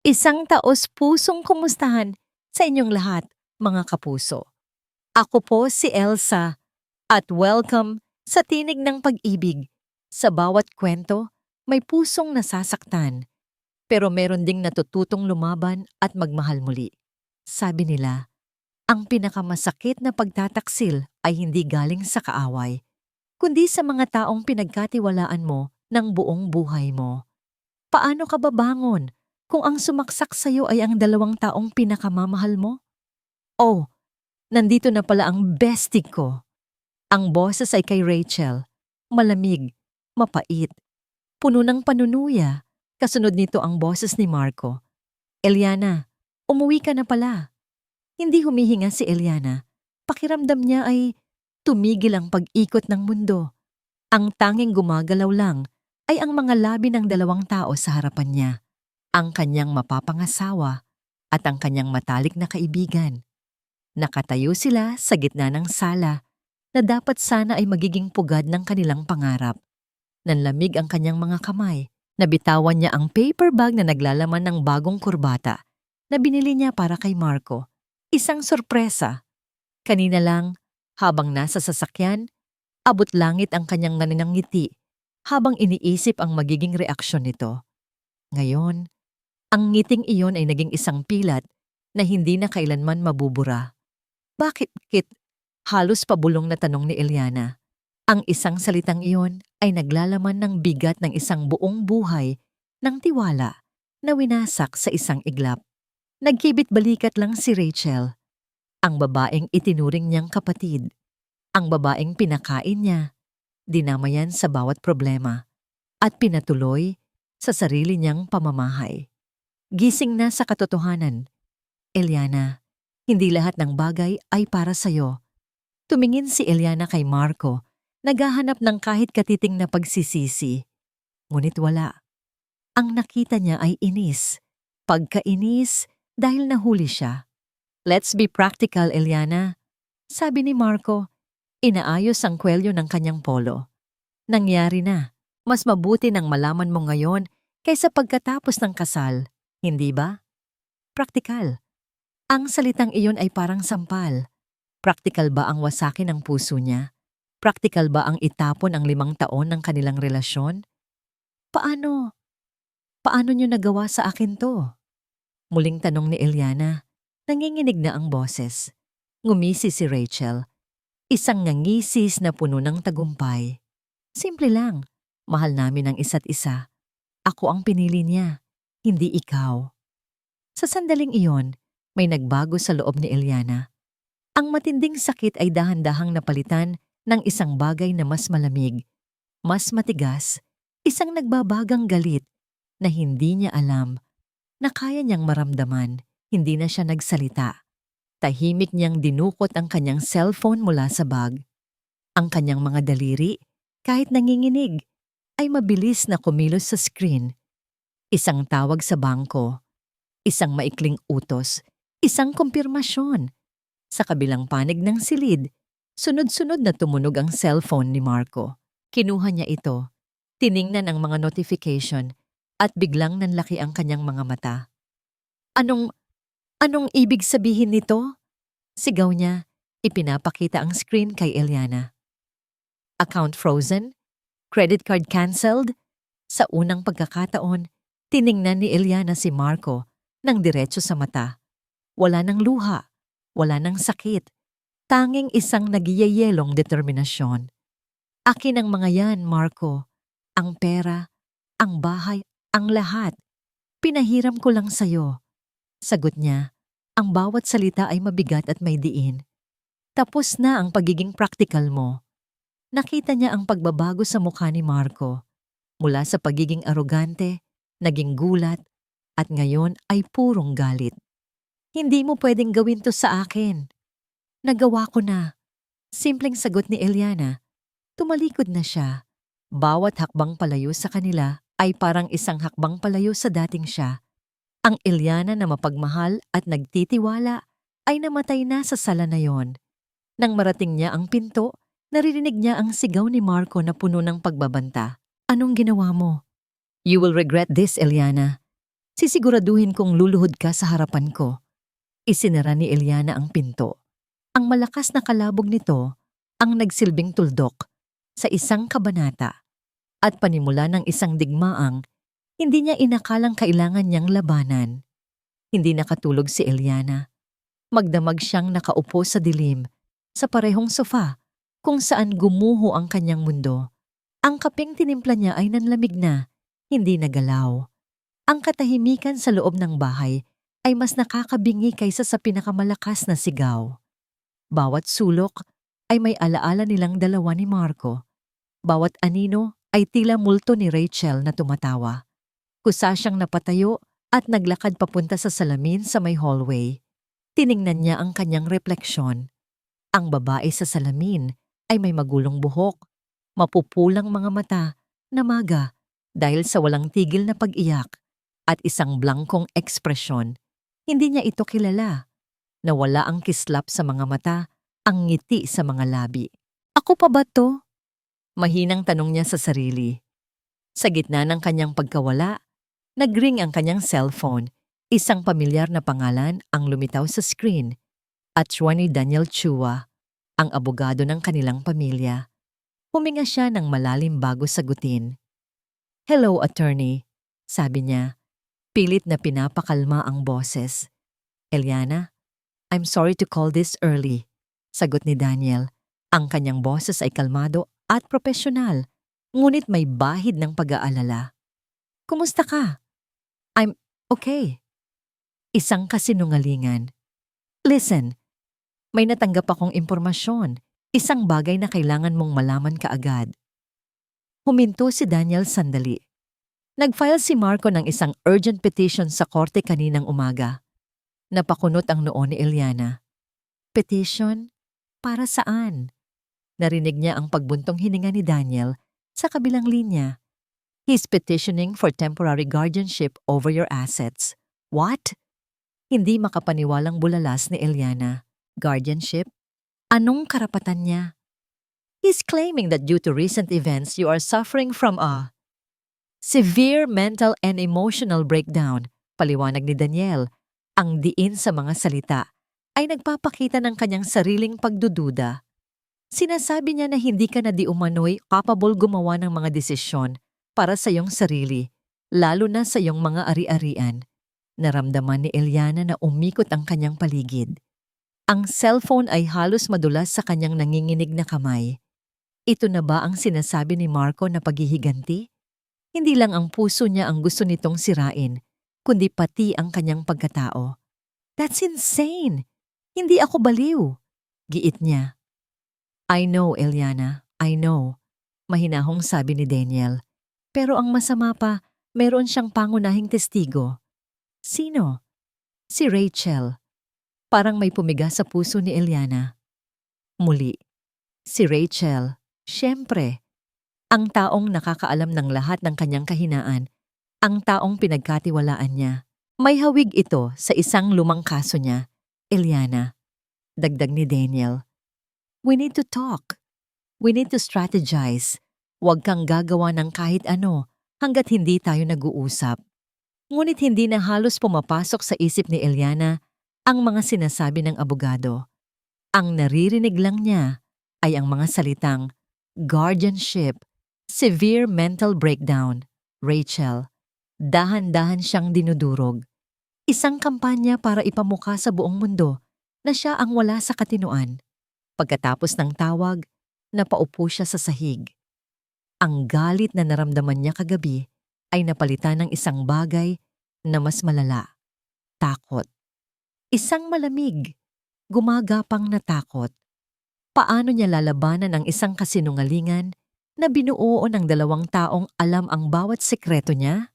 Isang taos-pusong kumustahan sa inyong lahat, mga kapuso. Ako po si Elsa at welcome sa Tinig ng Pag-ibig. Sa bawat kwento, may pusong nasasaktan, pero meron ding natututong lumaban at magmahal muli. Sabi nila, ang pinakamasakit na pagtataksil ay hindi galing sa kaaway, kundi sa mga taong pinagkatiwalaan mo ng buong buhay mo. Paano ka babangon kung ang sumaksak sa'yo ay ang dalawang taong pinakamamahal mo? Oh, nandito na pala ang bestie ko. Ang boses ay kay Rachel. Malamig, mapait, puno ng panunuya. Kasunod nito ang boses ni Marco. Eliana, umuwi ka na pala. Hindi humihinga si Eliana. Pakiramdam niya ay tumigil ang pag-ikot ng mundo. Ang tanging gumagalaw lang ay ang mga labi ng dalawang tao sa harapan niya. Ang kanyang mapapangasawa at ang kanyang matalik na kaibigan. Nakatayo sila sa gitna ng sala na dapat sana ay magiging pugad ng kanilang pangarap. Nanlamig ang kanyang mga kamay. Nabitawan niya ang paper bag na naglalaman ng bagong kurbata na binili niya para kay Marco. Isang sorpresa. Kanina lang, habang nasa sasakyan, abot langit ang kanyang naninangiti habang iniisip ang magiging reaksyon nito. Ngayon, ang ngiting iyon ay naging isang pilat na hindi na kailanman mabubura. Bakit, Kit? Halos pabulong na tanong ni Eliana. Ang isang salitang iyon ay naglalaman ng bigat ng isang buong buhay ng tiwala na winasak sa isang iglap. Nagkibit-balikat lang si Rachel, ang babaeng itinuring niyang kapatid, ang babaeng pinakain niya, dinamayan sa bawat problema, at pinatuloy sa sarili niyang pamamahay. Gising na sa katotohanan. Eliana, hindi lahat ng bagay ay para sa'yo. Tumingin si Eliana kay Marco, naghahanap ng kahit katiting na pagsisisi. Ngunit wala. Ang nakita niya ay inis. Pagkainis dahil nahuli siya. Let's be practical, Eliana. Sabi ni Marco, inaayos ang kwelyo ng kanyang polo. Nangyari na. Mas mabuti nang malaman mo ngayon kaysa pagkatapos ng kasal. Hindi ba? Praktikal. Ang salitang iyon ay parang sampal. Praktikal ba ang wasakin ng puso niya? Praktikal ba ang itapon ang 5 taon ng kanilang relasyon? Paano? Paano niyo nagawa sa akin to? Muling tanong ni Eliana. Nanginginig na ang boses. Ngumisi si Rachel. Isang ngangisis na puno ng tagumpay. Simple lang. Mahal namin ang isa't isa. Ako ang pinili niya, hindi ikaw. Sa sandaling iyon, may nagbago sa loob ni Eliana. Ang matinding sakit ay dahan-dahang napalitan ng isang bagay na mas malamig, mas matigas, isang nagbabagang galit na hindi niya alam na kaya niyang maramdaman. Hindi na siya nagsalita. Tahimik niyang dinukot ang kanyang cellphone mula sa bag. Ang kanyang mga daliri, kahit nanginginig, ay mabilis na kumilos sa screen. Isang tawag sa bangko, isang maikling utos, isang kumpirmasyon. Sa kabilang panig ng silid, sunod-sunod na tumunog ang cellphone ni Marco. Kinuha niya ito, tiningnan ang mga notification, at biglang nanlaki ang kanyang mga mata. Anong ibig sabihin nito? Sigaw niya, ipinapakita ang screen kay Eliana. Account frozen? Credit card cancelled? Sa unang pagkakataon, tiningnan ni Eliana si Marco ng diretso sa mata. Wala ng luha. Wala nang sakit, tanging isang nagyayelong determinasyon. Akin ang mga yan, Marco. Ang pera, ang bahay, ang lahat. Pinahiram ko lang sa'yo. Sagot niya, ang bawat salita ay mabigat at may diin. Tapos na ang pagiging practical mo. Nakita niya ang pagbabago sa mukha ni Marco. Mula sa pagiging arogante, naging gulat, at ngayon ay purong galit. Hindi mo pwedeng gawin to sa akin. Nagawa ko na. Simpleng sagot ni Eliana. Tumalikod na siya. Bawat hakbang palayo sa kanila ay parang isang hakbang palayo sa dating siya. Ang Eliana na mapagmahal at nagtitiwala ay namatay na sa sala na yon. Nang marating niya ang pinto, naririnig niya ang sigaw ni Marco na puno ng pagbabanta. Anong ginawa mo? You will regret this, Eliana. Sisiguraduhin kong luluhod ka sa harapan ko. Isinara ni Eliana ang pinto. Ang malakas na kalabog nito ang nagsilbing tuldok sa isang kabanata at panimula ng isang digmaang hindi niya inakalang kailangan niyang labanan. Hindi nakatulog si Eliana. Magdamag siyang nakaupo sa dilim sa parehong sofa kung saan gumuho ang kanyang mundo. Ang kapeng tinimpla niya ay nanlamig na, hindi nagalaw. Ang katahimikan sa loob ng bahay ay mas nakakabingi kaysa sa pinakamalakas na sigaw. Bawat sulok ay may alaala nilang dalawa ni Marco. Bawat anino ay tila multo ni Rachel na tumatawa. Kusa siyang napatayo at naglakad papunta sa salamin sa may hallway. Tiningnan niya ang kanyang refleksyon. Ang babae sa salamin ay may magulong buhok, mapupulang mga mata na maga dahil sa walang tigil na pag-iyak at isang blangkong ekspresyon. Hindi niya ito kilala. Nawala ang kislap sa mga mata, ang ngiti sa mga labi. Ako pa ba to? Mahinang tanong niya sa sarili. Sa gitna ng kanyang pagkawala, nagring ang kanyang cellphone. Isang pamilyar na pangalan ang lumitaw sa screen. Attorney Daniel Chua, ang abogado ng kanilang pamilya. Huminga siya ng malalim bago sagutin. "Hello, attorney," sabi niya. Pilit na pinapakalma ang boses. "Eliana, I'm sorry to call this early," sagot ni Daniel. Ang kanyang boses ay kalmado at propesyonal, ngunit may bahid ng pag-aalala. "Kumusta ka?" "I'm okay." Isang kasinungalingan. "Listen, may natanggap akong impormasyon, isang bagay na kailangan mong malaman kaagad." Huminto si Daniel sandali. Nag-file si Marco ng isang urgent petition sa korte kaninang umaga. Napakunot ang noo ni Eliana. "Petition? Para saan?" Narinig niya ang pagbuntong hininga ni Daniel sa kabilang linya. "He's petitioning for temporary guardianship over your assets." "What?" Hindi makapaniwalang bulalas ni Eliana. "Guardianship? Anong karapatan niya?" "He's claiming that due to recent events you are suffering from a severe mental and emotional breakdown," paliwanag ni Daniel. Ang diin sa mga salita ay nagpapakita ng kanyang sariling pagdududa. Sinasabi niya na hindi ka na di umano'y capable gumawa ng mga desisyon para sa iyong sarili, lalo na sa iyong mga ari-arian. Naramdaman ni Eliana na umikot ang kanyang paligid. Ang cellphone ay halos madulas sa kanyang nanginginig na kamay. Ito na ba ang sinasabi ni Marco na paghihiganti? Hindi lang ang puso niya ang gusto nitong sirain, kundi pati ang kanyang pagkatao. "That's insane! Hindi ako baliw," giit niya. "I know, Eliana, I know," mahinahong sabi ni Daniel. Pero ang masama pa, meron siyang pangunahing testigo. "Sino?" "Si Rachel." Parang may pumiga sa puso ni Eliana. Muli, si Rachel, siyempre. Ang taong nakakaalam ng lahat ng kanyang kahinaan, ang taong pinagkatiwalaan niya. May hawig ito sa isang lumang kaso niya. "Eliana," dagdag ni Daniel, "we need to talk. We need to strategize. Huwag kang gagawa ng kahit ano hanggat hindi tayo nag-uusap." Ngunit hindi na halos pumapasok sa isip ni Eliana ang mga sinasabi ng abogado. Ang naririnig lang niya ay ang mga salitang guardianship, severe mental breakdown, Rachel. Dahan-dahan siyang dinudurog. Isang kampanya para ipamukha sa buong mundo na siya ang wala sa katinoan. Pagkatapos ng tawag, napaupo siya sa sahig. Ang galit na naramdaman niya kagabi ay napalitan ng isang bagay na mas malala. Takot. Isang malamig, gumagapang na takot. Paano niya lalabanan ang isang kasinungalingan na binuo ng dalawang taong alam ang bawat sekreto niya?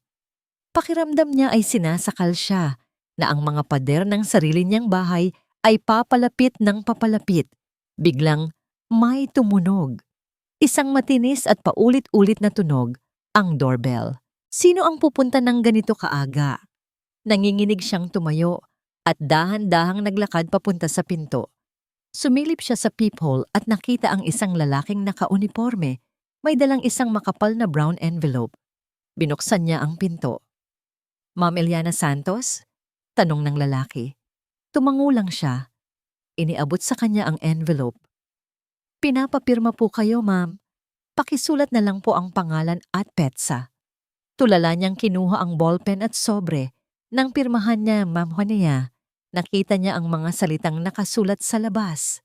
Pakiramdam niya ay sinasakal siya na ang mga pader ng sarili niyang bahay ay papalapit ng papalapit. Biglang may tumunog. Isang matinis at paulit-ulit na tunog, ang doorbell. Sino ang pupunta ng ganito kaaga? Nanginginig siyang tumayo at dahan-dahang naglakad papunta sa pinto. Sumilip siya sa peephole at nakita ang isang lalaking nakauniporme, may dalang isang makapal na brown envelope. Binuksan niya ang pinto. Ma'am Eliana Santos? Tanong ng lalaki. Tumango lang siya. Iniabot sa kanya ang envelope. Pinapapirma po kayo, ma'am. Pakisulat na lang po ang pangalan at petsa. Tulala niyang kinuha ang ballpen at sobre. Nang pirmahan niya, Ma'am Juania, nakita niya ang mga salitang nakasulat sa labas.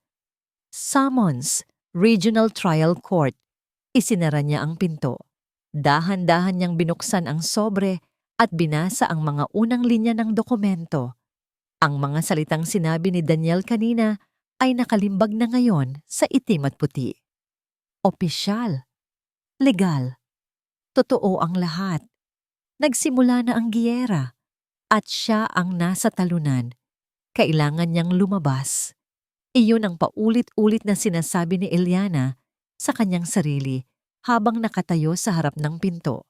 Summons, Regional Trial Court. Isinara niya ang pinto. Dahan-dahan niyang binuksan ang sobre at binasa ang mga unang linya ng dokumento. Ang mga salitang sinabi ni Daniel kanina ay nakalimbag na ngayon sa itim at puti. Opisyal. Legal. Totoo ang lahat. Nagsimula na ang giyera at siya ang nasa talunan. Kailangan niyang lumabas. Iyon ang paulit-ulit na sinasabi ni Eliana sa kanyang sarili habang nakatayo sa harap ng pinto.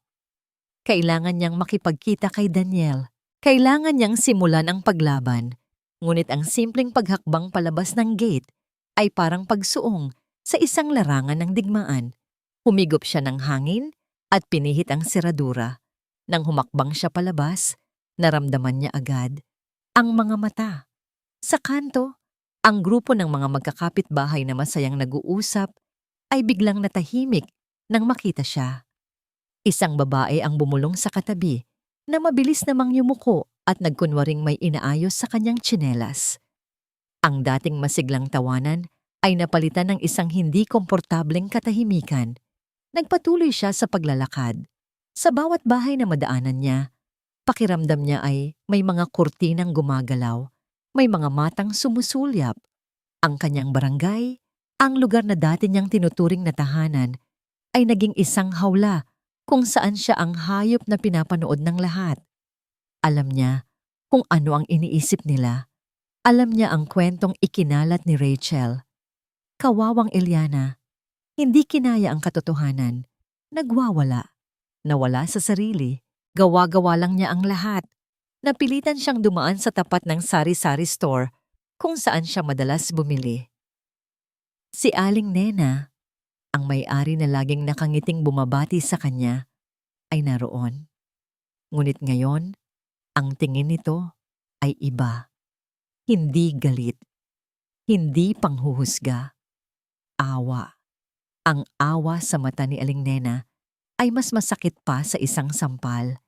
Kailangan niyang makipagkita kay Daniel. Kailangan niyang simulan ang paglaban. Ngunit ang simpleng paghakbang palabas ng gate ay parang pagsuong sa isang larangan ng digmaan. Humigop siya ng hangin at pinihit ang seradura. Nang humakbang siya palabas, naramdaman niya agad ang mga mata. Sa kanto, ang grupo ng mga magkakapitbahay na masayang nag-uusap ay biglang natahimik nang makita siya. Isang babae ang bumulong sa katabi na mabilis namang yumuko at nagkunwaring may inaayos sa kanyang tsinelas. Ang dating masiglang tawanan ay napalitan ng isang hindi komportableng katahimikan. Nagpatuloy siya sa paglalakad. Sa bawat bahay na madaanan niya, pakiramdam niya ay may mga kurtinang gumagalaw, may mga matang sumusulyap. Ang kanyang barangay, ang lugar na dati niyang tinuturing na tahanan, ay naging isang hawla kung saan siya ang hayop na pinapanood ng lahat. Alam niya kung ano ang iniisip nila. Alam niya ang kwentong ikinalat ni Rachel. Kawawang Eliana, hindi kinaya ang katotohanan. Nagwawala. Nawala sa sarili. Gawa-gawa lang niya ang lahat. Napilitan siyang dumaan sa tapat ng sari-sari store kung saan siya madalas bumili. Si Aling Nena, ang may-ari na laging nakangiting bumabati sa kanya, ay naroon. Ngunit ngayon, ang tingin nito ay iba. Hindi galit. Hindi panghuhusga. Awa. Ang awa sa mata ni Aling Nena ay mas masakit pa sa isang sampal.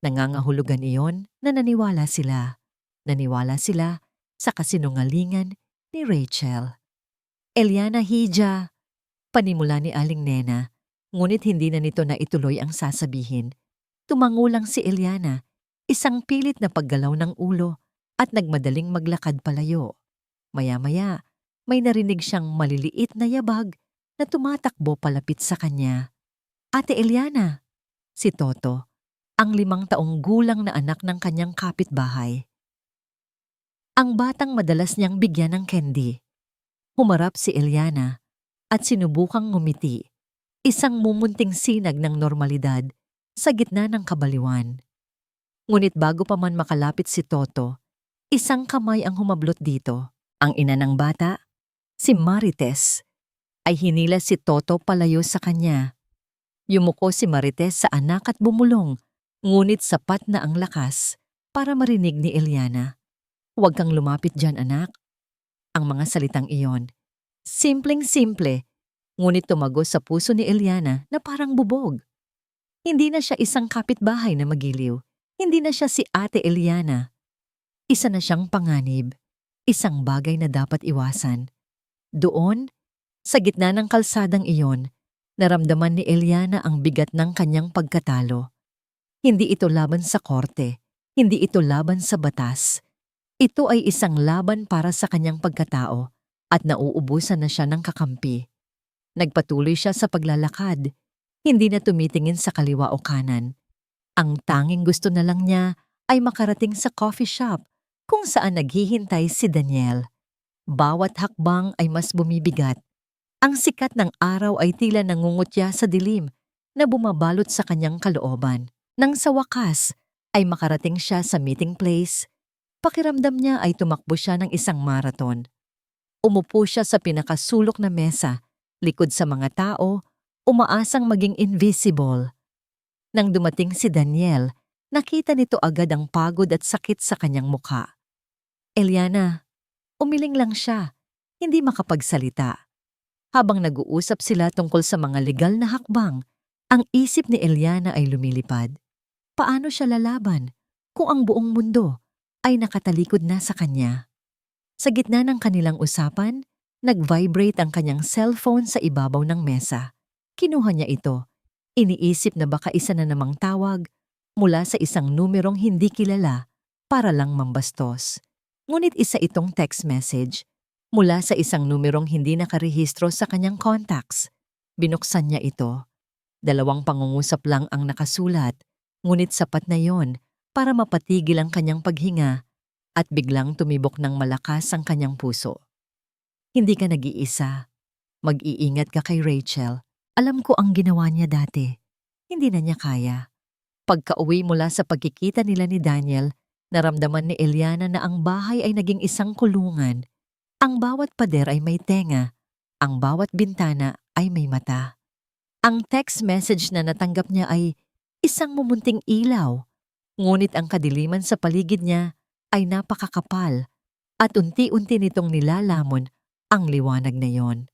Nangangahulugan iyon na naniwala sila. Naniwala sila sa kasinungalingan ni Rachel. Eliana Hija, panimula ni Aling Nena, ngunit hindi na nito na ituloy ang sasabihin. Tumango lang si Eliana, isang pilit na paggalaw ng ulo at nagmadaling maglakad palayo. Maya-maya, may narinig siyang maliliit na yabag na tumatakbo palapit sa kanya. Ate Eliana, si Toto, ang 5 taong gulang na anak ng kanyang kapitbahay. Ang batang madalas niyang bigyan ng candy. Humarap si Eliana at sinubukang ngumiti, isang mumunting sinag ng normalidad sa gitna ng kabaliwan. Ngunit bago pa man makalapit si Toto, isang kamay ang humablot dito. Ang ina ng bata, si Marites, ay hinila si Toto palayo sa kanya. Yumuko si Marites sa anak at bumulong, ngunit sapat na ang lakas para marinig ni Eliana. Huwag kang lumapit dyan, anak. Ang mga salitang iyon, simpleng-simple, ngunit tumagos sa puso ni Eliana na parang bubog. Hindi na siya isang kapitbahay na magiliw. Hindi na siya si Ate Eliana. Isa na siyang panganib, isang bagay na dapat iwasan. Doon, sa gitna ng kalsadang iyon, naramdaman ni Eliana ang bigat ng kanyang pagkatalo. Hindi ito laban sa korte, hindi ito laban sa batas. Ito ay isang laban para sa kanyang pagkatao at nauubusan na siya ng kakampi. Nagpatuloy siya sa paglalakad, hindi na tumitingin sa kaliwa o kanan. Ang tanging gusto na lang niya ay makarating sa coffee shop kung saan naghihintay si Daniel. Bawat hakbang ay mas bumibigat. Ang sikat ng araw ay tila nangungutya sa dilim na bumabalot sa kanyang kalooban. Nang sa wakas ay makarating siya sa meeting place, pakiramdam niya ay tumakbo siya ng isang marathon. Umupo siya sa pinakasulok na mesa, likod sa mga tao, umaasang maging invisible. Nang dumating si Daniel, Nakita nito agad ang pagod at sakit sa kanyang mukha. Eliana, umiling lang siya, hindi makapagsalita. Habang nag-uusap sila tungkol sa mga legal na hakbang, ang isip ni Eliana ay lumilipad. Paano siya lalaban kung ang buong mundo ay nakatalikod na sa kanya? Sa gitna ng kanilang usapan, nag-vibrate ang kanyang cellphone sa ibabaw ng mesa. Kinuha niya ito. Iniisip na baka isa na namang tawag mula sa isang numerong hindi kilala para lang mambastos. Ngunit isa itong text message mula sa isang numerong hindi nakarehistro sa kanyang contacts. Binuksan niya ito. 2 pangungusap lang ang nakasulat, ngunit sapat na yon para mapatigil ang kanyang paghinga at biglang tumibok ng malakas ang kanyang puso. Hindi ka nag-iisa. Mag-iingat ka kay Rachel. Alam ko ang ginawa niya dati. Hindi na niya kaya. Pagka-uwi mula sa pagkikita nila ni Daniel, naramdaman ni Eliana na ang bahay ay naging isang kulungan. Ang bawat pader ay may tenga. Ang bawat bintana ay may mata. Ang text message na natanggap niya ay isang mumunting ilaw. Ngunit ang kadiliman sa paligid niya ay napakakapal at unti-unti nitong nilalamon ang liwanag na yon.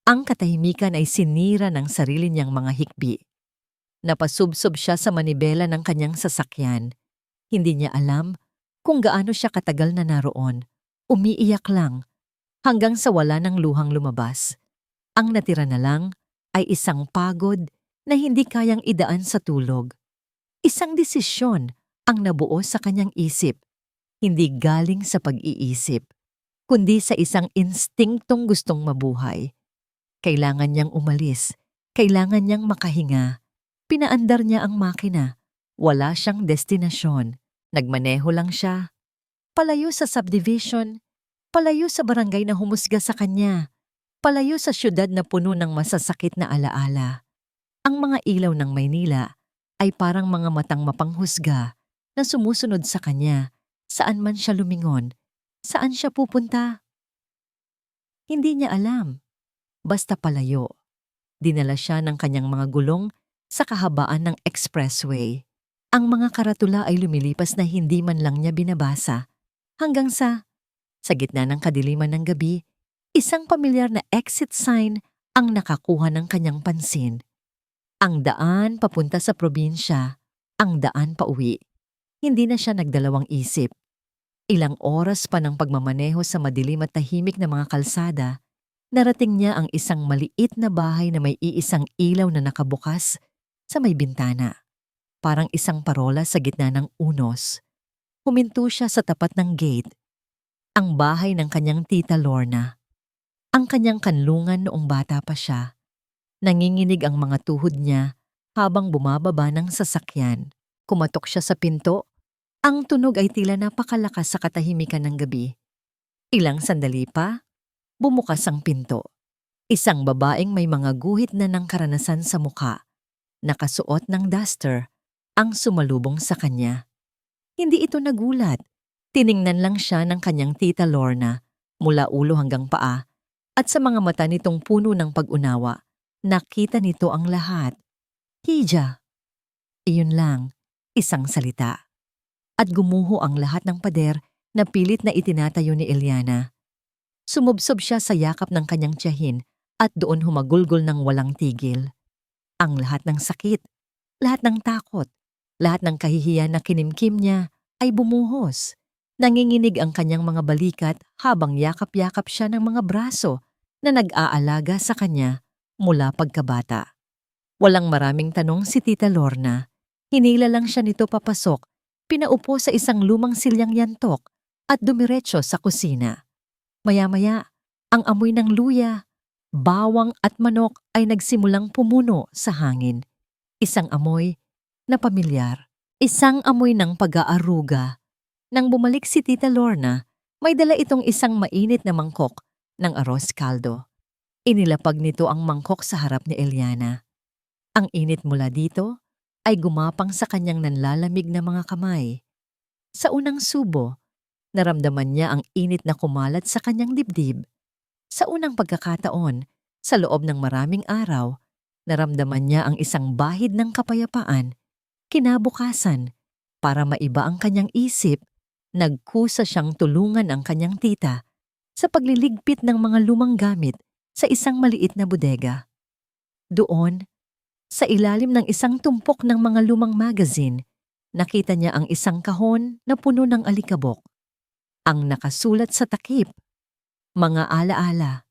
Ang katahimikan ay sinira ng sarili niyang mga hikbi. Napasubsob siya sa manibela ng kanyang sasakyan. Hindi niya alam kung gaano siya katagal na naroon. Umiiyak lang hanggang sa wala ng luhang lumabas. Ang natira na lang ay isang pagod na hindi kayang idaan sa tulog. Isang desisyon ang nabuo sa kanyang isip, hindi galing sa pag-iisip, kundi sa isang instinktong gustong mabuhay. Kailangan niyang umalis, kailangan niyang makahinga. Pinaandar niya ang makina. Wala siyang destinasyon. Nagmaneho lang siya. Palayo sa subdivision, palayo sa barangay na humusga sa kanya, palayo sa syudad na puno ng masasakit na alaala. Ang mga ilaw ng Maynila ay parang mga matang mapanghusga na sumusunod sa kanya, saan man siya lumingon, saan siya pupunta. Hindi niya alam. Basta palayo. Dinala siya ng kanyang mga gulong sa kahabaan ng expressway. Ang mga karatula ay lumilipas na hindi man lang niya binabasa. Hanggang sa gitna ng kadiliman ng gabi, isang pamilyar na exit sign ang nakakuha ng kanyang pansin. Ang daan papunta sa probinsya, ang daan pauwi. Hindi na siya nagdalawang isip. Ilang oras pa ng pagmamaneho sa madilim at tahimik na mga kalsada, narating niya ang isang maliit na bahay na may iisang ilaw na nakabukas sa may bintana. Parang isang parola sa gitna ng unos. Huminto siya sa tapat ng gate. Ang bahay ng kanyang tita Lorna. Ang kanyang kanlungan noong bata pa siya. Nanginginig ang mga tuhod niya habang bumababa ng sasakyan. Kumatok siya sa pinto. Ang tunog ay tila napakalakas sa katahimikan ng gabi. Ilang sandali pa, bumukas ang pinto. Isang babaeng may mga guhit na ng karanasan sa mukha. Nakasuot ng duster ang sumalubong sa kanya. Hindi ito nagulat. Tiningnan lang siya ng kanyang tita Lorna mula ulo hanggang paa at sa mga mata nitong puno ng pag-unawa. Nakita nito ang lahat. Hija. Iyon lang, isang salita. At gumuho ang lahat ng pader na pilit na itinatayo ni Eliana. Sumubsob siya sa yakap ng kanyang tiyahin at doon humagulgol ng walang tigil. Ang lahat ng sakit, lahat ng takot, lahat ng kahihiyan na kinimkim niya ay bumuhos. Nanginginig ang kanyang mga balikat habang yakap-yakap siya ng mga braso na nag-aalaga sa kanya mula pagkabata. Walang maraming tanong si Tita Lorna. Hinila lang siya nito papasok, pinaupo sa isang lumang silyang yantok at dumiretso sa kusina. Maya-maya, ang amoy ng luya, bawang at manok ay nagsimulang pumuno sa hangin. Isang amoy na pamilyar. Isang amoy ng pag-aaruga. Nang bumalik si Tita Lorna, may dala itong isang mainit na mangkok ng arroz caldo. Inilapag nito ang mangkok sa harap ni Eliana. Ang init mula dito ay gumapang sa kanyang nanlalamig na mga kamay. Sa unang subo, naramdaman niya ang init na kumalat sa kanyang dibdib. Sa unang pagkakataon, sa loob ng maraming araw, naramdaman niya ang isang bahid ng kapayapaan. Kinabukasan, Para maiba ang kanyang isip, nagkusa siyang tulungan ang kanyang tita sa pagliligpit ng mga lumang gamit sa isang maliit na bodega. Doon, sa ilalim ng isang tumpok ng mga lumang magazine, nakita niya ang isang kahon na puno ng alikabok. Ang nakasulat sa takip, mga alaala.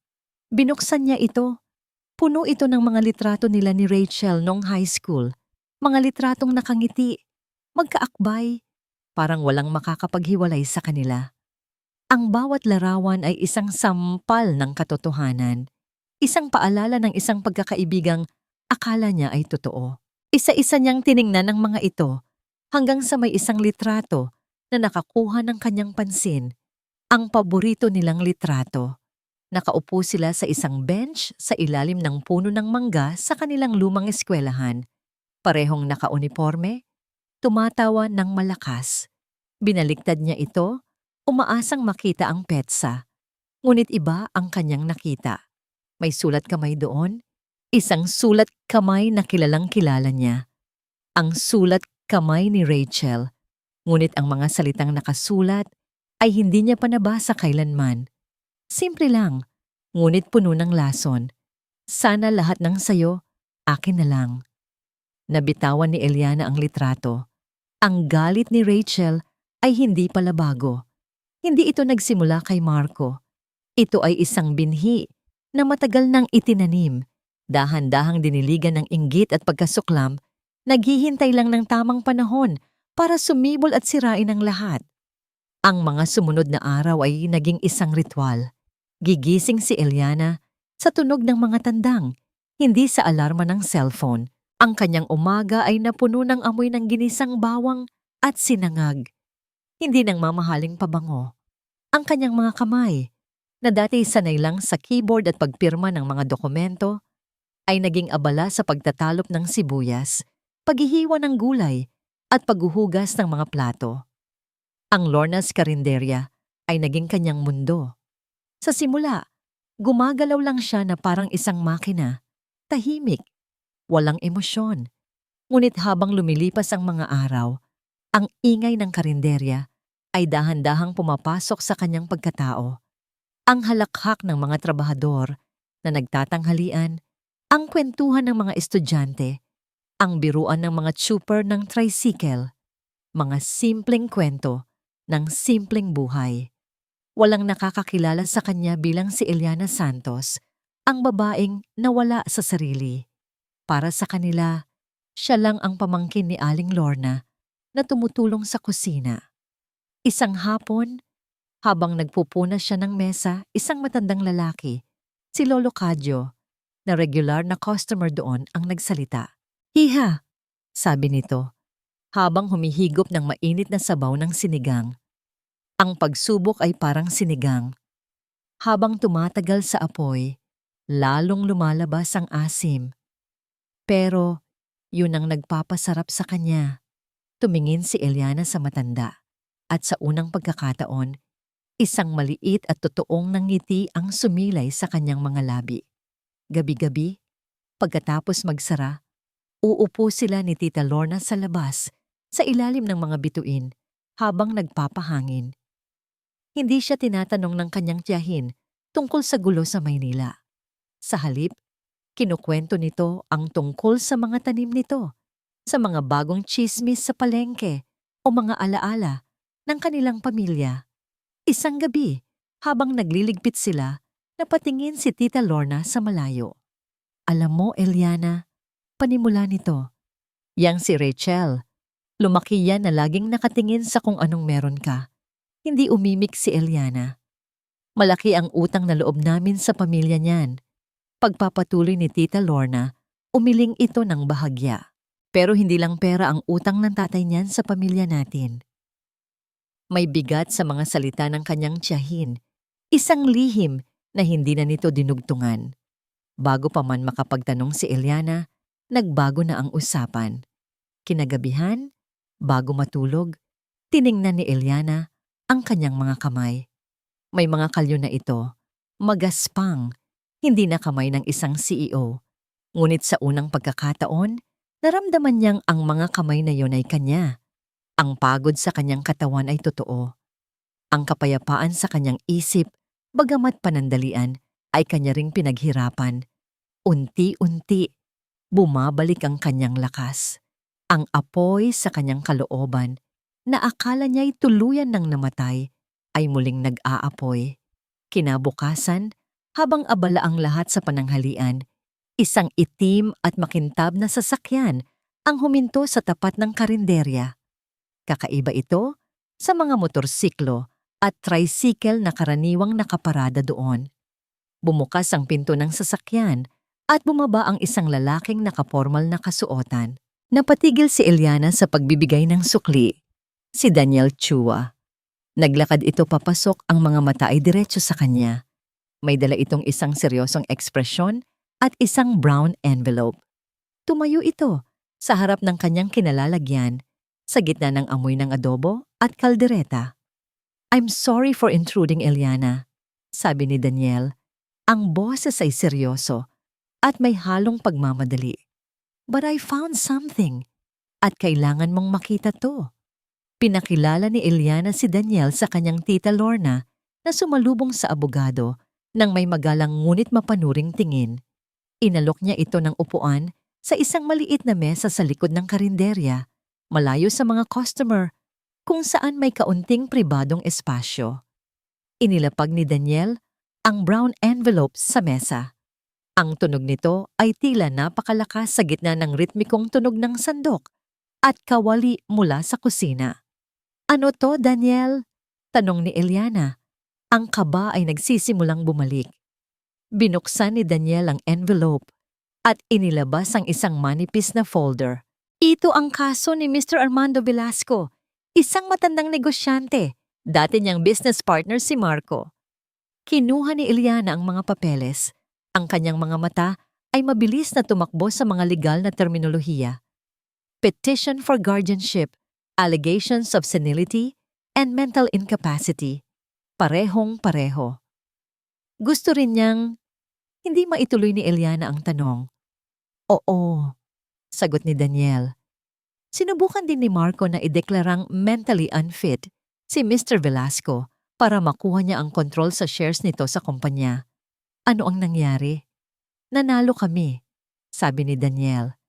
Binuksan niya ito. Puno ito ng mga litrato nila ni Rachel noong high school. Mga litratong nakangiti, magkaakbay, parang walang makakapaghiwalay sa kanila. Ang bawat larawan ay isang sampal ng katotohanan. Isang paalala ng isang pagkakaibigang akala niya ay totoo. Isa-isa niyang tiningnan ang mga ito hanggang sa may isang litrato na nakakuha ng kanyang pansin. Ang paborito nilang litrato. Nakaupo sila sa isang bench sa ilalim ng puno ng mangga sa kanilang lumang eskwelahan. Parehong nakauniporme, tumatawa ng malakas. Binaliktad niya ito, umaasang makita ang petsa. Ngunit iba ang kanyang nakita. May sulat kamay doon, isang sulat kamay na kilalang kilala niya. Ang sulat kamay ni Rachel. Ngunit ang mga salitang nakasulat ay hindi niya pa nabasa kailanman. Simple lang, ngunit puno ng lason. Sana lahat ng sayo, akin na lang. Nabitawan ni Eliana ang litrato. Ang galit ni Rachel ay hindi pala bago. Hindi ito nagsimula kay Marco. Ito ay isang binhi na matagal nang itinanim. Dahan-dahang diniligan ng inggit at pagkasuklam, naghihintay lang ng tamang panahon para sumibol at sirain ang lahat. Ang mga sumunod na araw ay naging isang ritual. Gigising si Eliana sa tunog ng mga tandang, hindi sa alarma ng cellphone. Ang kanyang umaga ay napuno ng amoy ng ginisang bawang at sinangag. Hindi nang mamahaling pabango. Ang kanyang mga kamay, na dati sanay lang sa keyboard at pagpirma ng mga dokumento, ay naging abala sa pagtatalop ng sibuyas, paghihiwa ng gulay, at paghuhugas ng mga plato. Ang Lorna's Carinderia ay naging kanyang mundo. Sa simula, gumagalaw lang siya na parang isang makina, tahimik, walang emosyon. Ngunit habang lumilipas ang mga araw, ang ingay ng karinderya ay dahan-dahang pumapasok sa kanyang pagkatao. Ang halakhak ng mga trabahador na nagtatanghalian, ang kwentuhan ng mga estudyante, ang biruan ng mga tsuper ng tricycle, mga simpleng kwento ng simpleng buhay. Walang nakakakilala sa kanya bilang si Eliana Santos, ang babaeng nawala sa sarili. Para sa kanila, siya lang ang pamangkin ni Aling Lorna na tumutulong sa kusina. Isang hapon, habang nagpupunas siya ng mesa, isang matandang lalaki, si Lolo Cadyo, na regular na customer doon ang nagsalita. "Hiha," sabi nito, habang humihigop ng mainit na sabaw ng sinigang. Ang pagsubok ay parang sinigang. Habang tumatagal sa apoy, lalong lumalabas ang asim. Pero yun ang nagpapasarap sa kanya. Tumingin si Eliana sa matanda at sa unang pagkakataon, isang maliit at totoong nangiti ang sumilay sa kanyang mga labi. Gabi-gabi, pagkatapos magsara, uupo sila ni Tita Lorna sa labas sa ilalim ng mga bituin habang nagpapahangin. Hindi siya tinatanong ng kanyang tiyahin tungkol sa gulo sa Maynila. Sa halip, kinukwento nito ang tungkol sa mga tanim nito, sa mga bagong tsismis sa palengke o mga alaala ng kanilang pamilya. Isang gabi, habang nagliligpit sila, napatingin si Tita Lorna sa malayo. "Alam mo, Eliana," panimula nito, "yang si Rachel. Lumaki yan na laging nakatingin sa kung anong meron ka." Hindi umimik si Eliana. "Malaki ang utang na loob namin sa pamilya niyan." Pagpapatuloy ni Tita Lorna, umiling ito ng bahagya. "Pero hindi lang pera ang utang ng tatay niyan sa pamilya natin." May bigat sa mga salita ng kanyang tiyahin, isang lihim na hindi na nito dinugtungan. Bago pa man makapagtanong si Eliana, nagbago na ang usapan. Kinagabihan, bago matulog, tiningnan ni Eliana ang kanyang mga kamay. May mga kalyo na ito, magaspang, hindi na kamay ng isang CEO. Ngunit sa unang pagkakataon, naramdaman niyang ang mga kamay na yon ay kanya. Ang pagod sa kanyang katawan ay totoo. Ang kapayapaan sa kanyang isip, bagamat panandalian, ay kanya ring pinaghirapan. Unti-unti, bumabalik ang kanyang lakas. Ang apoy sa kanyang kalooban, na akala niya'y tuluyan ng namatay, ay muling nag-aapoy. Kinabukasan, habang abala ang lahat sa pananghalian, isang itim at makintab na sasakyan ang huminto sa tapat ng karinderya. Kakaiba ito sa mga motorsiklo at tricycle na karaniwang nakaparada doon. Bumukas ang pinto ng sasakyan at bumaba ang isang lalaking nakapormal na kasuotan. Napatigil si Eliana sa pagbibigay ng sukli. Si Daniel Chua. Naglakad ito papasok, ang mga mata ay diretso sa kanya. May dala itong isang seryosong ekspresyon at isang brown envelope. Tumayo ito sa harap ng kanyang kinalalagyan sa gitna ng amoy ng adobo at kaldereta. "I'm sorry for intruding, Eliana," sabi ni Daniel. Ang boses ay seryoso at may halong pagmamadali. "But I found something at kailangan mong makita to." Pinakilala ni Eliana si Daniel sa kanyang tita Lorna na sumalubong sa abogado nang may magalang ngunit mapanuring tingin. Inalok niya ito ng upuan sa isang maliit na mesa sa likod ng karinderya, malayo sa mga customer, kung saan may kaunting pribadong espasyo. Inilapag ni Daniel ang brown envelope sa mesa. Ang tunog nito ay tila napakalakas sa gitna ng ritmikong tunog ng sandok at kawali mula sa kusina. "Ano to, Daniel?" tanong ni Eliana. Ang kaba ay nagsisimulang bumalik. Binuksan ni Daniel ang envelope at inilabas ang isang manipis na folder. Ito ang kaso ni Mr. Armando Velasco, isang matandang negosyante. Dati niyang business partner si Marco. Kinuha ni Eliana ang mga papeles. Ang kanyang mga mata ay mabilis na tumakbo sa mga legal na terminolohiya. Petition for guardianship, allegations of senility, and mental incapacity. Parehong-pareho. Gusto rin niyang hindi maituloy ni Eliana ang tanong. "Oo," sagot ni Daniel. Sinubukan din ni Marco na ideklarang mentally unfit si Mr. Velasco para makuha niya ang kontrol sa shares nito sa kumpanya. "Ano ang nangyari?" "Nanalo kami," sabi ni Daniel.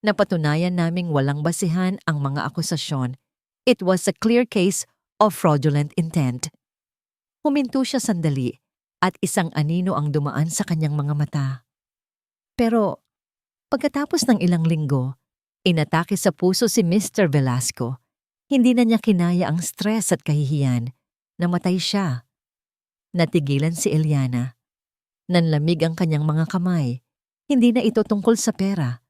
"Napatunayan naming walang basihan ang mga akusasyon. It was a clear case of fraudulent intent." Huminto siya sandali at isang anino ang dumaan sa kanyang mga mata. Pero pagkatapos ng ilang linggo, inatake sa puso si Mr. Velasco. Hindi na niya kinaya ang stress at kahihiyan. Namatay siya. Natigilan si Eliana. Nanlamig ang kanyang mga kamay. Hindi na ito tungkol sa pera.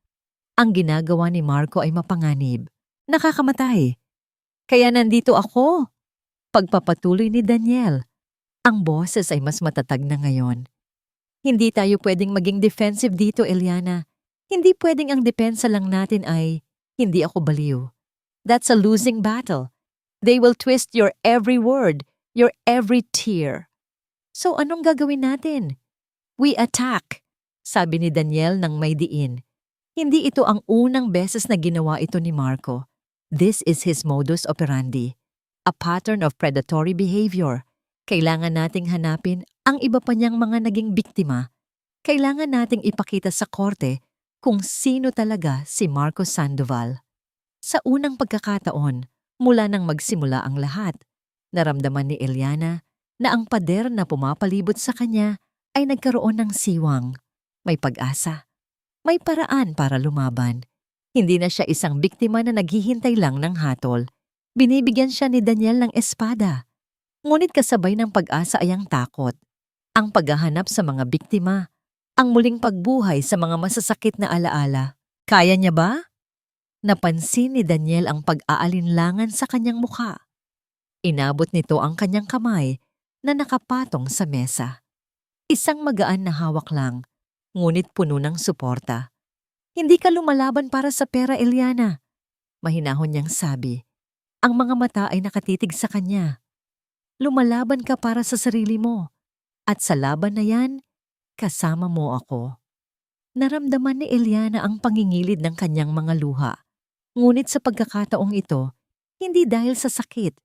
Ang ginagawa ni Marco ay mapanganib. Nakakamatay. "Kaya nandito ako." Pagpapatuloy ni Daniel. Ang boses ay mas matatag na ngayon. "Hindi tayo pwedeng maging defensive dito, Eliana. Hindi pwedeng ang depensa lang natin ay, hindi ako baliw. That's a losing battle. They will twist your every word, your every tear." "So anong gagawin natin?" "We attack," sabi ni Daniel nang may diin. Hindi ito ang unang beses na ginawa ito ni Marco. This is his modus operandi. A pattern of predatory behavior. Kailangan nating hanapin ang iba pa niyang mga naging biktima. Kailangan nating ipakita sa korte kung sino talaga si Marco Sandoval. Sa unang pagkakataon, mula nang magsimula ang lahat, naramdaman ni Eliana na ang pader na pumapalibot sa kanya ay nagkaroon ng siwang. May pag-asa. May paraan para lumaban. Hindi na siya isang biktima na naghihintay lang ng hatol. Binibigyan siya ni Daniel ng espada. Ngunit kasabay ng pag-asa ay ang takot. Ang paghahanap sa mga biktima. Ang muling pagbuhay sa mga masasakit na alaala. Kaya niya ba? Napansin ni Daniel ang pag-aalinlangan sa kanyang mukha. Inabot nito ang kanyang kamay na nakapatong sa mesa. Isang magaan na hawak lang, ngunit puno ng suporta. "Hindi ka lumalaban para sa pera, Eliana," mahinahon niyang sabi. Ang mga mata ay nakatitig sa kanya. "Lumalaban ka para sa sarili mo. At sa laban na yan, kasama mo ako." Naramdaman ni Eliana ang pangingilid ng kanyang mga luha. Ngunit sa pagkakataong ito, Hindi dahil sa sakit,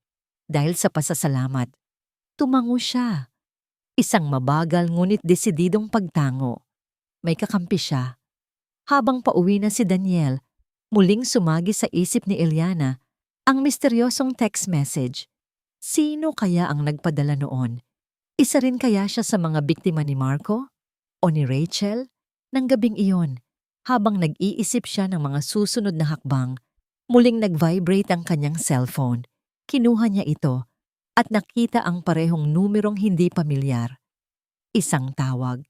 dahil sa pasasalamat. Tumango siya. Isang mabagal ngunit desididong pagtango. May kakampi siya. Habang pauwi na si Daniel, muling sumagi sa isip ni Eliana ang misteryosong text message. Sino kaya ang nagpadala noon? Isa rin kaya siya sa mga biktima ni Marco o ni Rachel? Nang gabing iyon, habang nag-iisip siya ng mga susunod na hakbang, muling nag-vibrate ang kanyang cellphone. Kinuha niya ito at nakita ang parehong numerong hindi pamilyar. Isang tawag.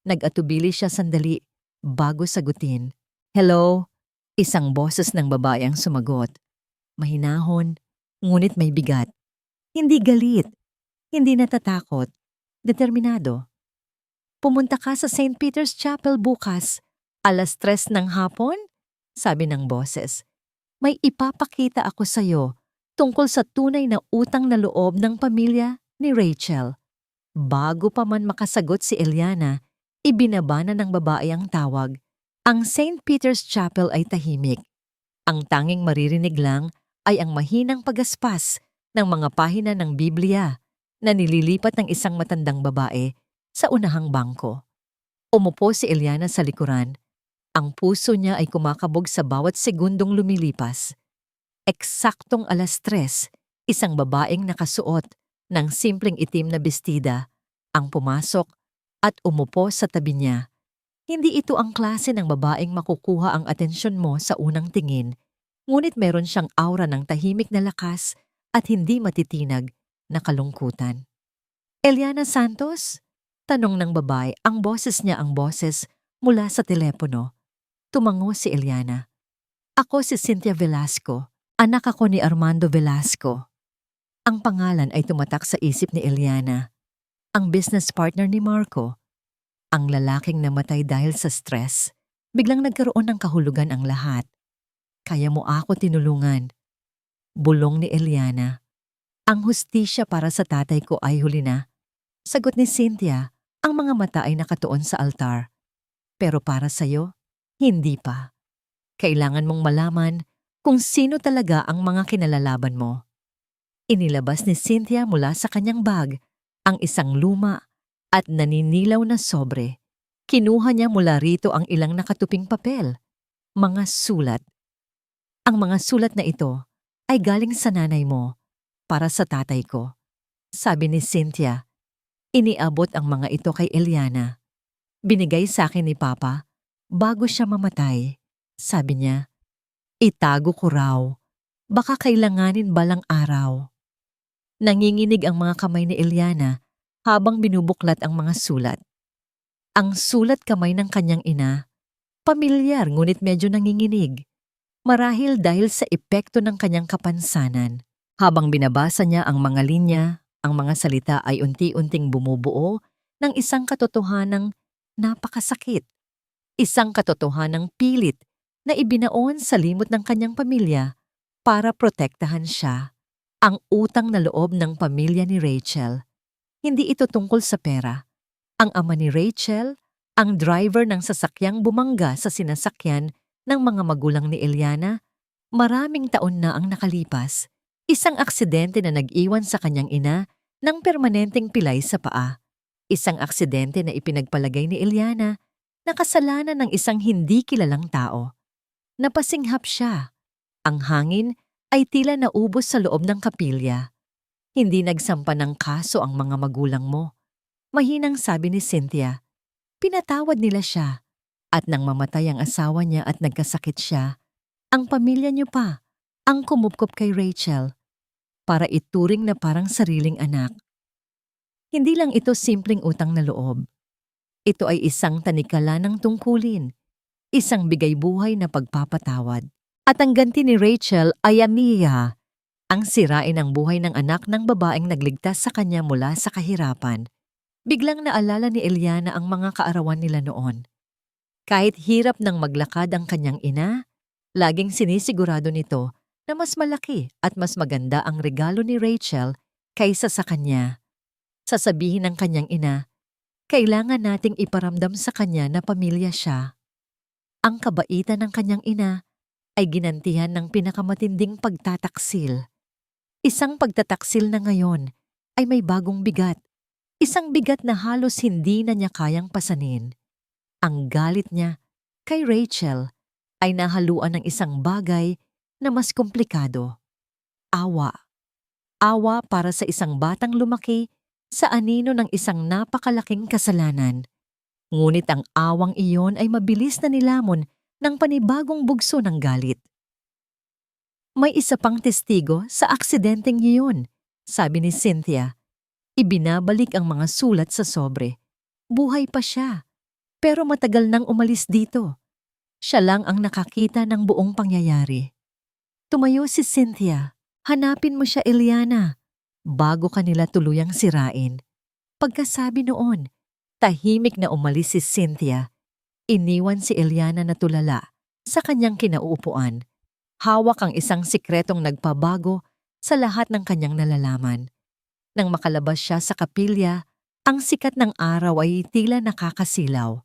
Nag-atubili siya sandali bago sagutin. Hello? Isang boses ng babae ang sumagot. Mahinahon, ngunit may bigat. Hindi galit, hindi natatakot, determinado. Pumunta ka sa St. Peter's Chapel bukas, 3:00 ng hapon? Sabi ng boses. May ipapakita ako sa iyo tungkol sa tunay na utang na loob ng pamilya ni Rachel. Bago pa man makasagot si Eliana, ibinaba na ng babae ang tawag. Ang St. Peter's Chapel ay tahimik. Ang tanging maririnig lang ay ang mahinang pagaspas ng mga pahina ng Biblia na nililipat ng isang matandang babae sa unahang bangko. Umupo si Eliana sa likuran. Ang puso niya ay kumakabog sa bawat segundong lumilipas. Eksaktong 3:00, isang babaeng nakasuot ng simpleng itim na bestida ang pumasok at umupo sa tabi niya. Hindi ito ang klase ng babaeng makukuha ang atensyon mo sa unang tingin, ngunit meron siyang aura ng tahimik na lakas at hindi matitinag na kalungkutan. Eliana Santos? Tanong ng babae, ang boses niya ang boses mula sa telepono. Tumango si Eliana. Ako si Cynthia Velasco. Anak ako ni Armando Velasco. Ang pangalan ay tumatak sa isip ni Eliana. Ang business partner ni Marco. Ang lalaking namatay dahil sa stress. Biglang nagkaroon ng kahulugan ang lahat. Kaya mo ako tinulungan. Bulong ni Eliana. Ang hustisya para sa tatay ko ay huli na. Sagot ni Cynthia, ang mga mata ay nakatuon sa altar. Pero para sa'yo, hindi pa. Kailangan mong malaman kung sino talaga ang mga kinalalaban mo. Inilabas ni Cynthia mula sa kanyang bag ang isang luma at naninilaw na sobre. Kinuha niya mula rito ang ilang nakatuping papel, mga sulat. Ang mga sulat na ito ay galing sa nanay mo para sa tatay ko. Sabi ni Cynthia, iniabot ang mga ito kay Eliana. Binigay sa akin ni Papa bago siya mamatay. Sabi niya, itago ko raw. Baka kailanganin balang araw. Nanginginig ang mga kamay ni Eliana habang binubuklat ang mga sulat. Ang sulat kamay ng kanyang ina, pamilyar ngunit medyo nanginginig. Marahil dahil sa epekto ng kanyang kapansanan. Habang binabasa niya ang mga linya, ang mga salita ay unti-unting bumubuo ng isang katotohanang napakasakit. Isang katotohanang pilit na ibinaon sa limot ng kanyang pamilya para protektahan siya. Ang utang na loob ng pamilya ni Rachel. Hindi ito tungkol sa pera. Ang ama ni Rachel, ang driver ng sasakyang bumangga sa sinasakyan ng mga magulang ni Eliana, maraming taon na ang nakalipas. Isang aksidente na nag-iwan sa kanyang ina ng permanenteng pilay sa paa. Isang aksidente na ipinagpalagay ni Eliana na kasalanan ng isang hindi kilalang tao. Napasinghap siya. Ang hangin ay tila naubos sa loob ng kapilya. Hindi nagsampa ng kaso ang mga magulang mo. Mahinang sabi ni Cynthia. Pinatawad nila siya. At nang mamatay ang asawa niya at nagkasakit siya, ang pamilya niyo pa ang kumupkop kay Rachel para ituring na parang sariling anak. Hindi lang ito simpleng utang na loob. Ito ay isang tanikala ng tungkulin, isang bigay buhay na pagpapatawad. At ang ganti ni Rachel ay aniya, ang sirain ang buhay ng anak ng babaeng nagligtas sa kanya mula sa kahirapan. Biglang naalala ni Eliana ang mga kaarawan nila noon. Kahit hirap nang maglakad ang kanyang ina, laging sinisigurado nito na mas malaki at mas maganda ang regalo ni Rachel kaysa sa kanya. Sasabihin ng kanyang ina, kailangan nating iparamdam sa kanya na pamilya siya. Ang kabaitan ng kanyang ina ay ginantihan ng pinakamatinding pagtataksil. Isang pagtataksil na ngayon ay may bagong bigat. Isang bigat na halos hindi na niya kayang pasanin. Ang galit niya kay Rachel ay nahaluan ng isang bagay na mas komplikado. Awa. Awa para sa isang batang lumaki sa anino ng isang napakalaking kasalanan. Ngunit ang awang iyon ay mabilis na nilamon ng panibagong bugso ng galit. May isa pang testigo sa aksidenteng iyon, sabi ni Cynthia. Ibinabalik ang mga sulat sa sobre. Buhay pa siya, pero matagal nang umalis dito. Siya lang ang nakakita ng buong pangyayari. Tumayo si Cynthia. Hanapin mo siya, Eliana, bago kanila tuluyang sirain. Pagkasabi noon, tahimik na umalis si Cynthia. Iniwan si Eliana na tulala sa kanyang kinauupuan. Hawak ang isang sikretong nagpabago sa lahat ng kanyang nalalaman. Nang makalabas siya sa kapilya, ang sikat ng araw ay tila nakakasilaw.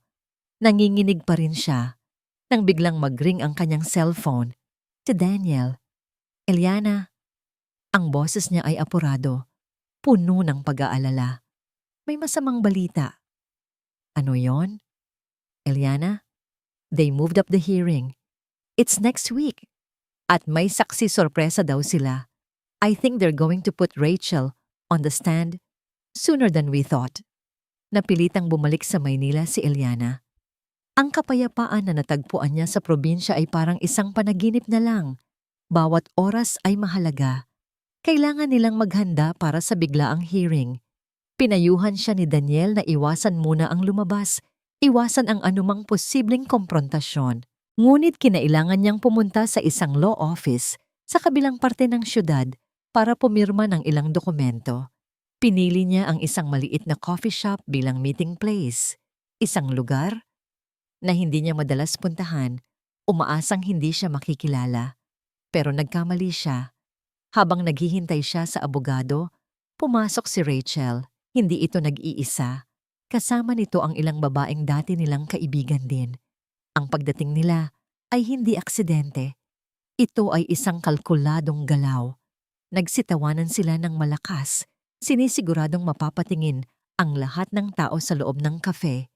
Nanginginig pa rin siya nang biglang mag-ring ang kanyang cellphone. Si Daniel. Eliana. Ang boses niya ay apurado, puno ng pag-aalala. May masamang balita. Ano yon? Eliana? They moved up the hearing. It's next week. At may saksi sorpresa daw sila. I think they're going to put Rachel on the stand sooner than we thought. Napilitang bumalik sa Maynila si Eliana. Ang kapayapaan na natagpuan niya sa probinsya ay parang isang panaginip na lang. Bawat oras ay mahalaga. Kailangan nilang maghanda para sa biglaang hearing. Pinayuhan siya ni Daniel na iwasan muna ang lumabas, iwasan ang anumang posibleng komprontasyon. Ngunit kinailangan niyang pumunta sa isang law office sa kabilang parte ng syudad para pumirma ng ilang dokumento. Pinili niya ang isang maliit na coffee shop bilang meeting place. Isang lugar na hindi niya madalas puntahan, umaasang hindi siya makikilala. Pero nagkamali siya. Habang naghihintay siya sa abogado, pumasok si Rachel. Hindi ito nag-iisa. Kasama nito ang ilang babaeng dati nilang kaibigan din. Ang pagdating nila ay hindi aksidente. Ito ay isang kalkuladong galaw. Nagsitawanan sila ng malakas, sinisiguradong mapapatingin ang lahat ng tao sa loob ng kafe.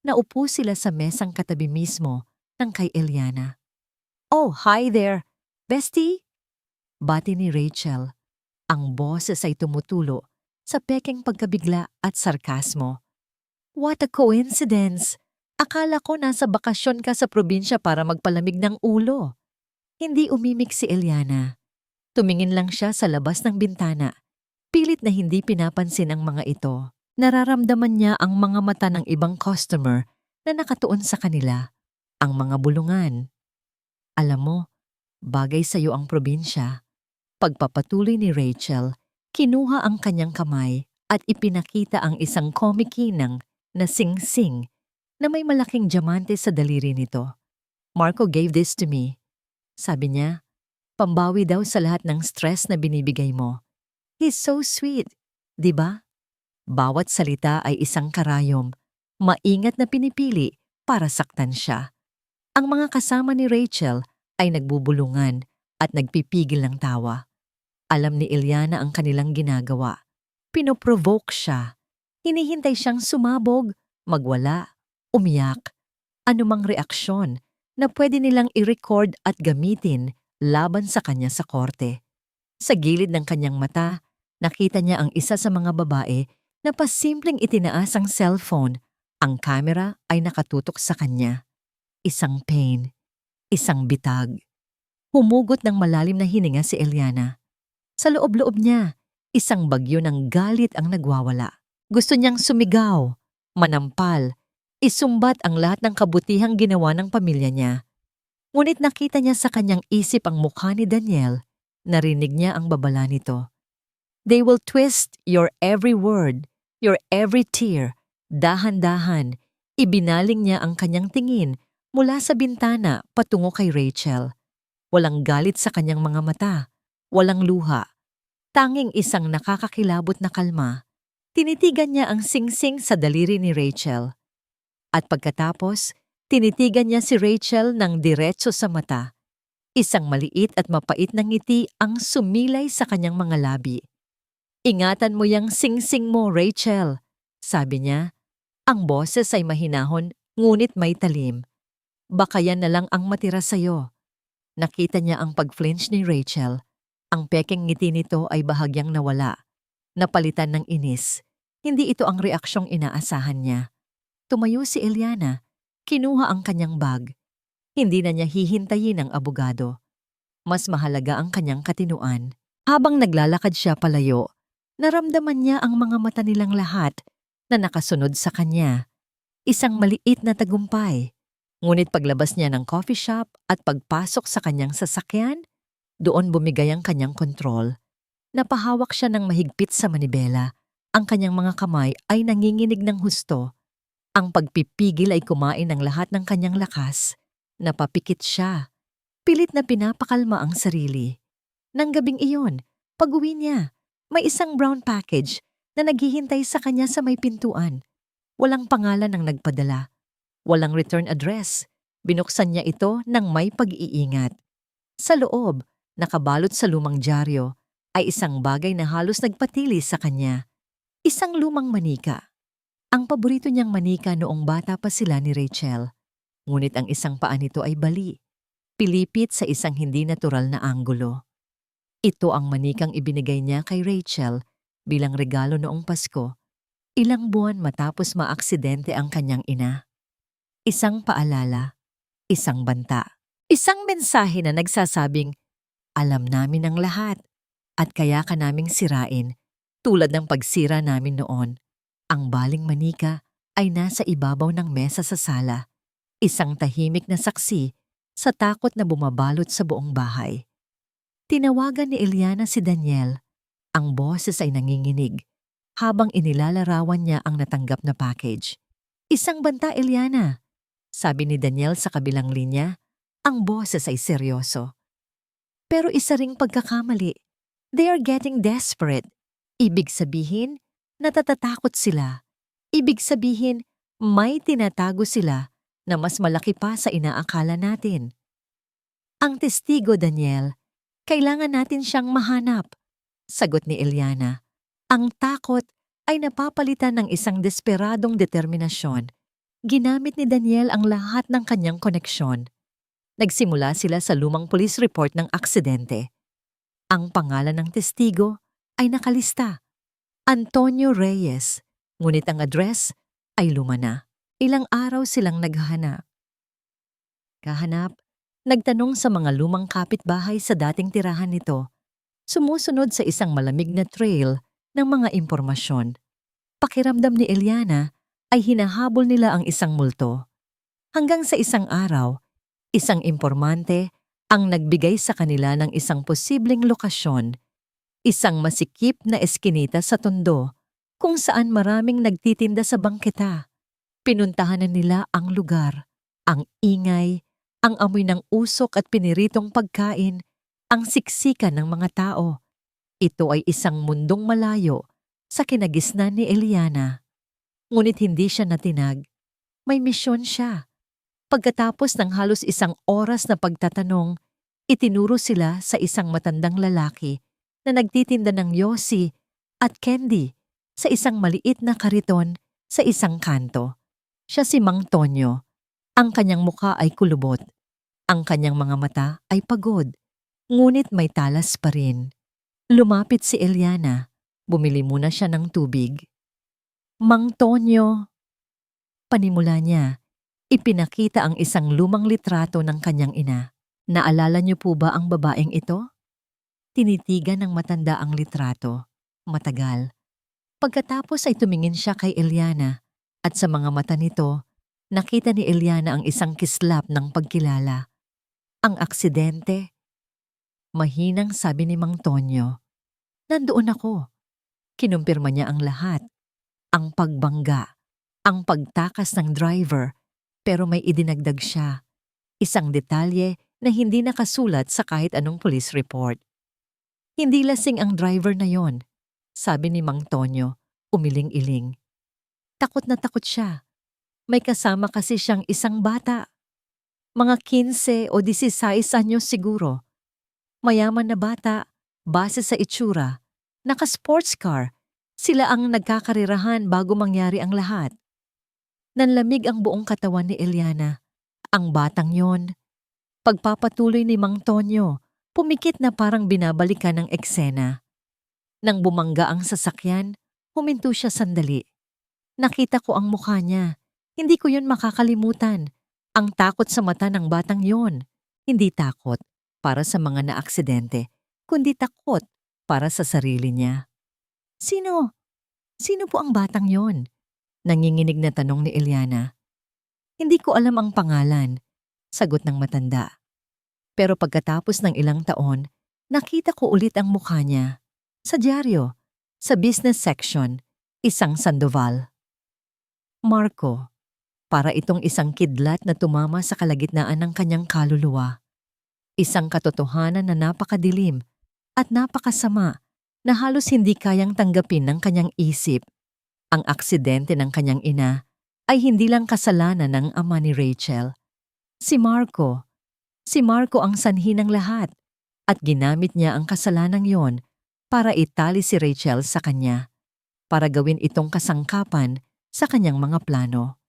Naupo sila sa mesang katabi mismo ng kay Eliana. Oh, hi there, bestie! Bati ni Rachel. Ang boses ay tumutulo sa pekeng pagkabigla at sarkasmo. What a coincidence! Akala ko nasa bakasyon ka sa probinsya para magpalamig ng ulo. Hindi umimik si Eliana. Tumingin lang siya sa labas ng bintana. Pilit na hindi pinapansin ang mga ito. Nararamdaman niya ang mga mata ng ibang customer na nakatuon sa kanila. Ang mga bulungan. Alam mo, bagay sa'yo ang probinsya. Pagpapatuloy ni Rachel, kinuha ang kanyang kamay at ipinakita ang isang komikinang na sing-sing na may malaking diamante sa daliri nito. Marco gave this to me. Sabi niya, pambawi daw sa lahat ng stress na binibigay mo. He's so sweet, di ba? Bawat salita ay isang karayom, maingat na pinipili para saktan siya. Ang mga kasama ni Rachel ay nagbubulungan at nagpipigil ng tawa. Alam ni Eliana ang kanilang ginagawa. Pinoprovoke siya. Hinihintay siyang sumabog, magwala, umiyak. Anumang reaksyon na pwede nilang i-record at gamitin laban sa kanya sa korte. Sa gilid ng kanyang mata, nakita niya ang isa sa mga babae na pasimpleng itinaas ang cellphone. Ang camera ay nakatutok sa kanya. Isang pain, isang bitag. Humugot ng malalim na hininga si Eliana. Sa loob-loob niya, isang bagyo ng galit ang nagwawala. Gusto niyang sumigaw, manampal, isumbat ang lahat ng kabutihang ginawa ng pamilya niya. Ngunit nakita niya sa kanyang isip ang mukha ni Daniel. Narinig niya ang babala nito. They will twist your every word, your every tear. Dahan-dahan, ibinaling niya ang kanyang tingin mula sa bintana patungo kay Rachel. Walang galit sa kanyang mga mata, walang luha. Tanging isang nakakakilabot na kalma. Tinitigan niya ang singsing sa daliri ni Rachel. At pagkatapos, tinitigan niya si Rachel ng diretso sa mata. Isang maliit at mapait na ngiti ang sumilay sa kanyang mga labi. "Ingatan mo yang singsing mo, Rachel," sabi niya. Ang boses ay mahinahon ngunit may talim. "Baka yan na lang ang matira sa'yo." Nakita niya ang pag-flinch ni Rachel. Ang pekeng ngiti nito ay bahagyang nawala. Napalitan ng inis. Hindi ito ang reaksyong inaasahan niya. Tumayo si Eliana. Kinuha ang kanyang bag. Hindi na niya hihintayin ang abogado. Mas mahalaga ang kanyang katinuan. Habang naglalakad siya palayo, naramdaman niya ang mga mata nilang lahat na nakasunod sa kanya. Isang maliit na tagumpay. Ngunit paglabas niya ng coffee shop at pagpasok sa kanyang sasakyan, doon bumigay ang kanyang kontrol. Napahawak siya ng mahigpit sa manibela. Ang kanyang mga kamay ay nanginginig ng husto. Ang pagpipigil ay kumain ng lahat ng kanyang lakas. Napapikit siya. Pilit na pinapakalma ang sarili. Nang gabing iyon, pag-uwi niya, may isang brown package na naghihintay sa kanya sa may pintuan. Walang pangalan ng nagpadala. Walang return address. Binuksan niya ito ng may pag-iingat. Sa loob, nakabalot sa lumang dyaryo, ay isang bagay na halos nagpatili sa kanya. Isang lumang manika. Ang paborito niyang manika noong bata pa sila ni Rachel. Ngunit ang isang paa nito ay bali. Pilipit sa isang hindi natural na anggulo. Ito ang manikang ibinigay niya kay Rachel bilang regalo noong Pasko, ilang buwan matapos maaksidente ang kanyang ina. Isang paalala, isang banta, isang mensahe na nagsasabing, "Alam namin ang lahat at kaya ka naming sirain tulad ng pagsira namin noon." Ang baling manika ay nasa ibabaw ng mesa sa sala, isang tahimik na saksi sa takot na bumabalot sa buong bahay. Tinawagan ni Eliana si Daniel. Ang boses ay nanginginig habang inilalarawan niya ang natanggap na package. "Isang banta, Eliana," sabi ni Daniel sa kabilang linya. Ang boses ay seryoso. "Pero isa ring pagkakamali. They are getting desperate." Ibig sabihin, natatatakot sila. Ibig sabihin, may tinatago sila na mas malaki pa sa inaakala natin. "Ang testigo, Daniel. Kailangan natin siyang mahanap," sagot ni Eliana. Ang takot ay napapalitan ng isang desperadong determinasyon. Ginamit ni Daniel ang lahat ng kanyang koneksyon. Nagsimula sila sa lumang police report ng aksidente. Ang pangalan ng testigo ay nakalista. Antonio Reyes. Ngunit ang address ay luma na. Ilang araw silang naghahanap. Nagtanong sa mga lumang kapitbahay sa dating tirahan nito. Sumusunod sa isang malamig na trail ng mga impormasyon. Pakiramdam ni Eliana ay hinahabol nila ang isang multo. Hanggang sa isang araw, isang impormante ang nagbigay sa kanila ng isang posibleng lokasyon, isang masikip na eskinita sa Tondo kung saan maraming nagtitinda sa bangketa. Pinuntahan na nila ang lugar, ang ingay, ang amoy ng usok at piniritong pagkain, ang siksikan ng mga tao. Ito ay isang mundong malayo sa kinagisnan ni Eliana. Ngunit hindi siya natinag. May misyon siya. Pagkatapos ng halos isang oras na pagtatanong, itinuro sila sa isang matandang lalaki na nagtitinda ng yosi at candy sa isang maliit na kariton sa isang kanto. Siya si Mang Tonyo. Ang kanyang mukha ay kulubot. Ang kanyang mga mata ay pagod. Ngunit may talas pa rin. Lumapit si Eliana. Bumili muna siya ng tubig. "Mang Tonyo," panimula niya. Ipinakita ang isang lumang litrato ng kanyang ina. "Naalala niyo po ba ang babaeng ito?" Tinitigan ng matanda ang litrato. Matagal. Pagkatapos ay tumingin siya kay Eliana at sa mga mata nito, nakita ni Eliana ang isang kislap ng pagkilala. "Ang aksidente?" Mahinang sabi ni Mang Tonyo. "Nandoon ako." Kinumpirma niya ang lahat. Ang pagbangga, ang pagtakas ng driver, pero may idinagdag siya. Isang detalye na hindi nakasulat sa kahit anong police report. "Hindi lasing ang driver na yon," sabi ni Mang Tonyo, umiling-iling. Takot na takot siya. May kasama kasi siyang isang bata. Mga 15 o 16 anyos siguro. Mayaman na bata, base sa itsura. Naka-sports car. Sila ang nagkakarirahan bago mangyari ang lahat. Nanlamig ang buong katawan ni Eliana. Ang batang yon. Pagpapatuloy ni Mang Tonyo, pumikit na parang binabalikan ng eksena. Nang bumangga ang sasakyan, huminto siya sandali. Nakita ko ang mukha niya. Hindi ko yun makakalimutan. Ang takot sa mata ng batang yon. Hindi takot para sa mga naaksidente, kundi takot para sa sarili niya. Sino? Sino po ang batang yon? Nanginginig na tanong ni Eliana. Hindi ko alam ang pangalan, sagot ng matanda. Pero pagkatapos ng ilang taon, nakita ko ulit ang mukha niya. Sa dyaryo, sa business section, isang Sandoval. Marco, para itong isang kidlat na tumama sa kalagitnaan ng kanyang kaluluwa. Isang katotohanan na napakadilim at napakasama na halos hindi kayang tanggapin ng kanyang isip. Ang aksidente ng kanyang ina ay hindi lang kasalanan ng ama ni Rachel. Si Marco ang sanhi ng lahat at ginamit niya ang kasalanang yon para itali si Rachel sa kanya, para gawin itong kasangkapan sa kanyang mga plano.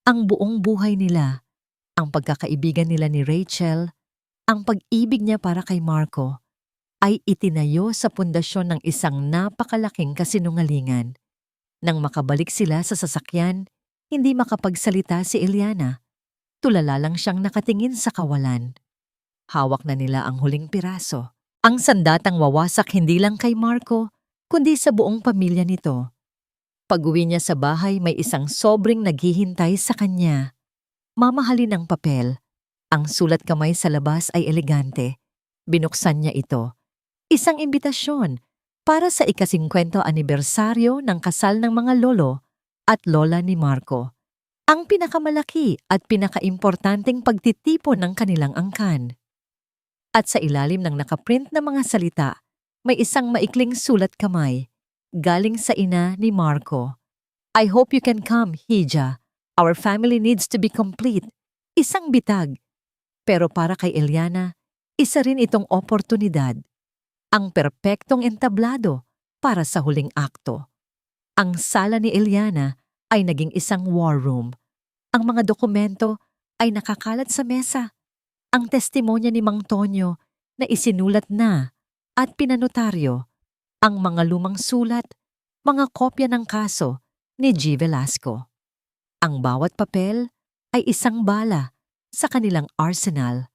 Ang buong buhay nila, ang pagkakaibigan nila ni Rachel, ang pag-ibig niya para kay Marco, ay itinayo sa pundasyon ng isang napakalaking kasinungalingan. Nang makabalik sila sa sasakyan, hindi makapagsalita si Eliana. Tulala lang siyang nakatingin sa kawalan. Hawak na nila ang huling piraso. Ang sandatang wawasak hindi lang kay Marco, kundi sa buong pamilya nito. Pag-uwi niya sa bahay, may isang sobrang naghihintay sa kanya. Mamahalin ang papel. Ang sulat kamay sa labas ay elegante. Binuksan niya ito. Isang imbitasyon para sa ika-50 anibersaryo ng kasal ng mga lolo at lola ni Marco. Ang pinakamalaki at pinakaimportanteng pagtitipon ng kanilang angkan. At sa ilalim ng nakaprint na mga salita, may isang maikling sulat kamay, galing sa ina ni Marco. I hope you can come, Hija. Our family needs to be complete. Isang bitag. Pero para kay Eliana, isa rin itong oportunidad. Ang perpektong entablado para sa huling akto. Ang sala ni Eliana ay naging isang war room. Ang mga dokumento ay nakakalat sa mesa. Ang testimonya ni Mang Tonyo na isinulat na at pinanotaryo. Ang mga lumang sulat, mga kopya ng kaso ni G. Velasco. Ang bawat papel ay isang bala sa kanilang arsenal.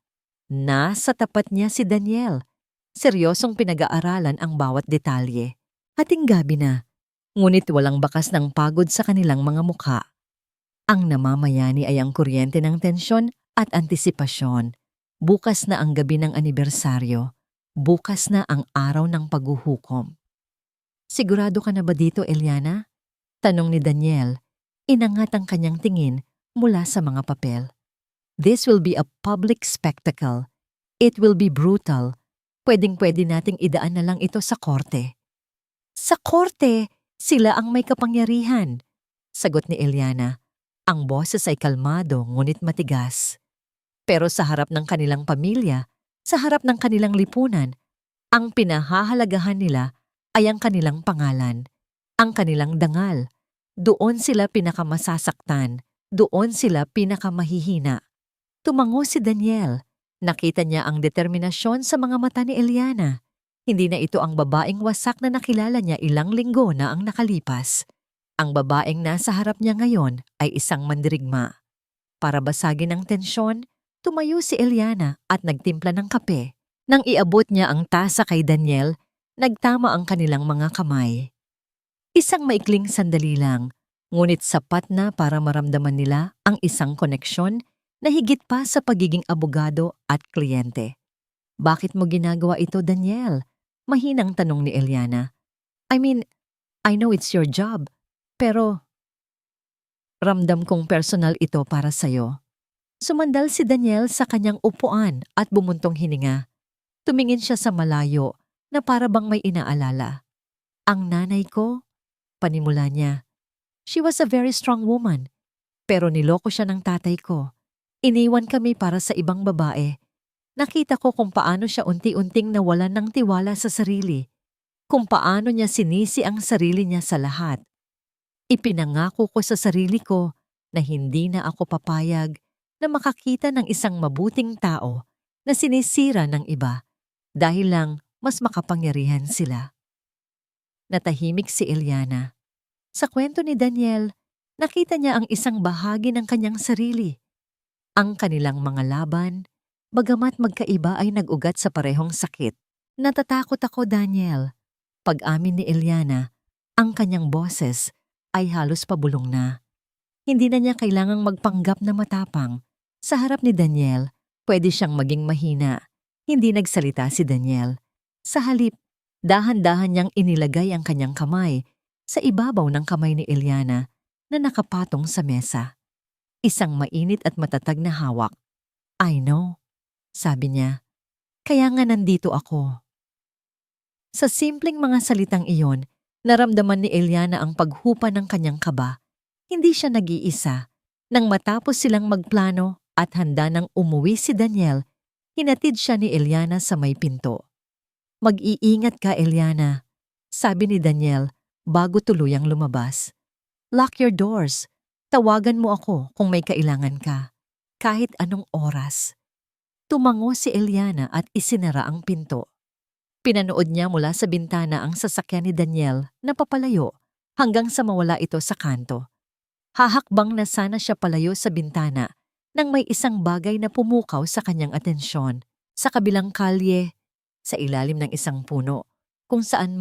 Nasa tapat niya si Daniel. Seryosong pinag-aaralan ang bawat detalye. Hating gabi na, ngunit walang bakas ng pagod sa kanilang mga mukha. Ang namamayani ay ang kuryente ng tensyon at antisipasyon. Bukas na ang gabi ng anibersaryo. Bukas na ang araw ng paghuhukom. Sigurado ka na ba dito, Eliana? Tanong ni Daniel. Inangat ang kanyang tingin mula sa mga papel. This will be a public spectacle. It will be brutal. Pwedeng-pwede nating idaan na lang ito sa korte. Sa korte, sila ang may kapangyarihan, sagot ni Eliana. Ang boses ay kalmado ngunit matigas. Pero sa harap ng kanilang pamilya, sa harap ng kanilang lipunan, ang pinahahalagahan nila ay ang kanilang pangalan, ang kanilang dangal. Doon sila pinakamasasaktan, doon sila pinakamahihina. Tumango si Daniel. Nakita niya ang determinasyon sa mga mata ni Eliana. Hindi na ito ang babaeng wasak na nakilala niya ilang linggo na ang nakalipas. Ang babaeng nasa harap niya ngayon ay isang mandirigma. Para basagin ang tensyon, tumayo si Eliana at nagtimpla ng kape. Nang iabot niya ang tasa kay Daniel, nagtama ang kanilang mga kamay. Isang maikling sandali lang, ngunit sapat na para maramdaman nila ang isang koneksyon na higit pa sa pagiging abogado at kliyente. Bakit mo ginagawa ito, Daniel? Mahinang tanong ni Eliana. I mean, I know it's your job, pero ramdam kong personal ito para sa'yo. Sumandal si Daniel sa kanyang upuan at bumuntong hininga. Tumingin siya sa malayo na para bang may inaalala. Ang nanay ko, panimula niya. She was a very strong woman, pero niloko siya ng tatay ko. Iniwan kami para sa ibang babae. Nakita ko kung paano siya unti-unting nawalan ng tiwala sa sarili, kung paano niya sinisi ang sarili niya sa lahat. Ipinangako ko sa sarili ko na hindi na ako papayag na makakita ng isang mabuting tao na sinisira ng iba dahil lang mas makapangyarihan sila. Natahimik si Eliana. Sa kwento ni Daniel, nakita niya ang isang bahagi ng kanyang sarili. Ang kanilang mga laban, bagamat magkaiba ay nag-ugat sa parehong sakit. Natatakot ako, Daniel. Pag-amin ni Eliana, ang kanyang boses ay halos pabulong na. Hindi na niya kailangang magpanggap na matapang. Sa harap ni Daniel, pwede siyang maging mahina. Hindi nagsalita si Daniel. Sa halip, dahan-dahan niyang inilagay ang kanyang kamay sa ibabaw ng kamay ni Eliana na nakapatong sa mesa. Isang mainit at matatag na hawak. "I know," sabi niya. "Kaya nga nandito ako." Sa simpleng mga salitang iyon, naramdaman ni Eliana ang paghupa ng kanyang kaba. Hindi siya nag-iisa. Nang matapos silang magplano at handa nang umuwi si Daniel, hinatid siya ni Eliana sa may pinto. "Mag-iingat ka, Eliana," sabi ni Daniel bago tuluyang lumabas. "Lock your doors. Tawagan mo ako kung may kailangan ka. Kahit anong oras." Tumango si Eliana at isinara ang pinto. Pinanood niya mula sa bintana ang sasakyan ni Daniel na papalayo hanggang sa mawala ito sa kanto. Hahakbang na sana siya palayo sa bintana nang may isang bagay na pumukaw sa kanyang atensyon. Sa kabilang kalye, sa ilalim ng isang puno, kung saan